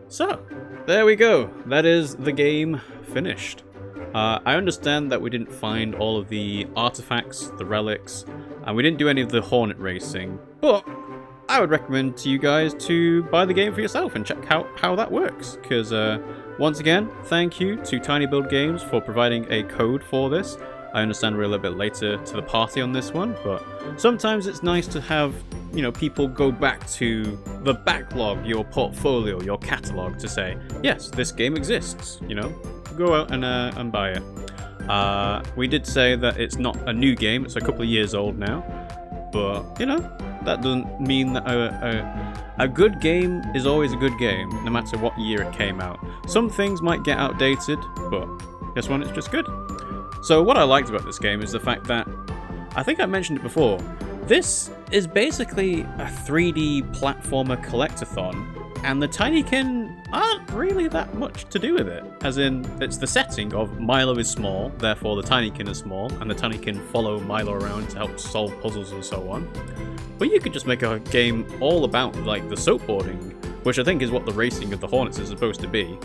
So, there we go. That is the game finished. I understand that we didn't find all of the artifacts, the relics, and we didn't do any of the Hornet racing, but I would recommend to you guys to buy the game for yourself and check out how that works, because once again, thank you to tinyBuild Games for providing a code for this. I understand we're a little bit later to the party on this one, but sometimes it's nice to have, you know, people go back to the backlog, your portfolio, your catalog to say, yes, this game exists, you know, go out and buy it. We did say that it's not a new game, it's a couple of years old now, but, you know, that doesn't mean that a good game is always a good game, no matter what year it came out. Some things might get outdated, but this one is just good. So what I liked about this game is the fact that, I think I mentioned it before, this is basically a 3D platformer collectathon, and the Tinykin aren't really that much to do with it. As in, it's the setting of Milo is small, therefore the Tinykin is small, and the Tinykin follow Milo around to help solve puzzles and so on. But you could just make a game all about, like, the soapboarding, which I think is what the racing of the Hornets is supposed to be.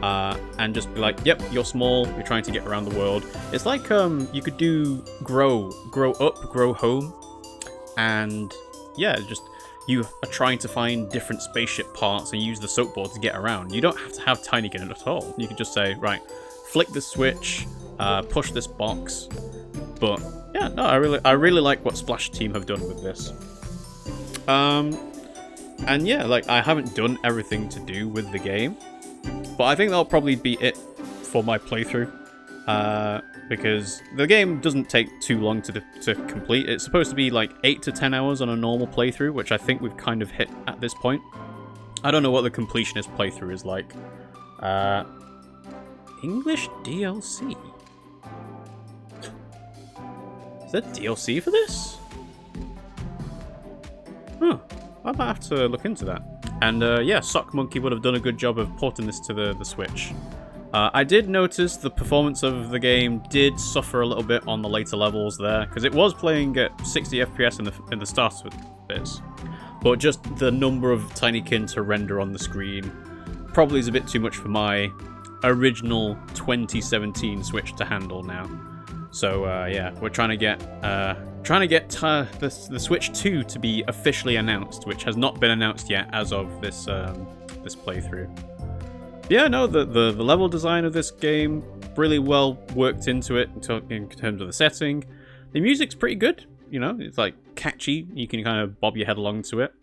And just be like, yep, you're small, you're trying to get around the world. It's like you could do grow up, grow home, and yeah, just you are trying to find different spaceship parts and use the soapboard to get around. You don't have to have Tinykin at all. You can just say, right, flick this switch, push this box. But yeah, no, I really like what Splashteam have done with this. And yeah, like, I haven't done everything to do with the game, but I think that'll probably be it for my playthrough, because the game doesn't take too long to complete. It's supposed to be like 8 to 10 hours on a normal playthrough, which I think we've kind of hit at this point. I don't know what the completionist playthrough is like. English DLC? Is there DLC for this? Huh, I might have to look into that. And yeah, Sock Monkey would have done a good job of porting this to the Switch. I did notice the performance of the game did suffer a little bit on the later levels there, because it was playing at 60 FPS in the start of bits. But just the number of Tinykin to render on the screen probably is a bit too much for my original 2017 Switch to handle now. So yeah, we're trying to get the Switch 2 to be officially announced, which has not been announced yet as of this this playthrough. Yeah, no, the level design of this game really well worked into it in terms of the setting. The music's pretty good, you know, it's like catchy. You can kind of bob your head along to it.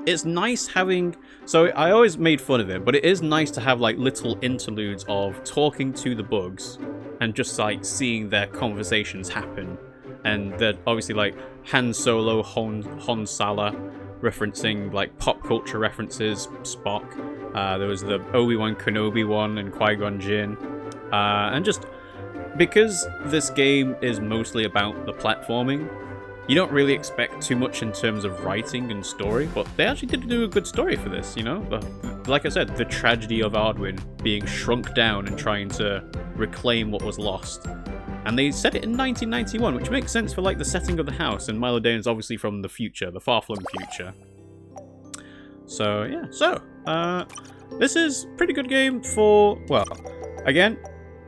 It's nice having... So I always made fun of it, but it is nice to have like little interludes of talking to the bugs and just like seeing their conversations happen. And they're obviously like Han Solo, Han Sala, referencing like pop culture references, Spock. There was the Obi-Wan Kenobi one and Qui-Gon Jinn. And just because this game is mostly about the platforming, you don't really expect too much in terms of writing and story, but they actually did do a good story for this, you know? Like I said, the tragedy of Ardwin being shrunk down and trying to reclaim what was lost. And they set it in 1991, which makes sense for like the setting of the house, and Milodane is obviously from the future, the far-flung future. So yeah, this is a pretty good game for, well, again,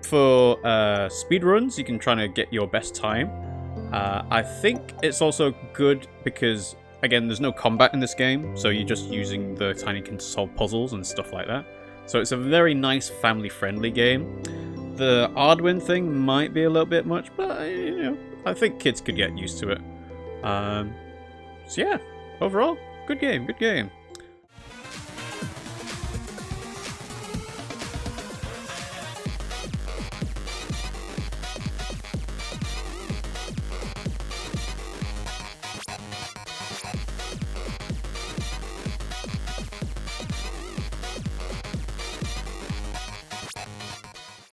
for speedruns, you can try to get your best time. I think it's also good because, again, there's no combat in this game, so you're just using the Tinykin to solve puzzles and stuff like that. So it's a very nice family-friendly game. The Ardwin thing might be a little bit much, but, you know, I think kids could get used to it. So yeah, overall, good game, good game.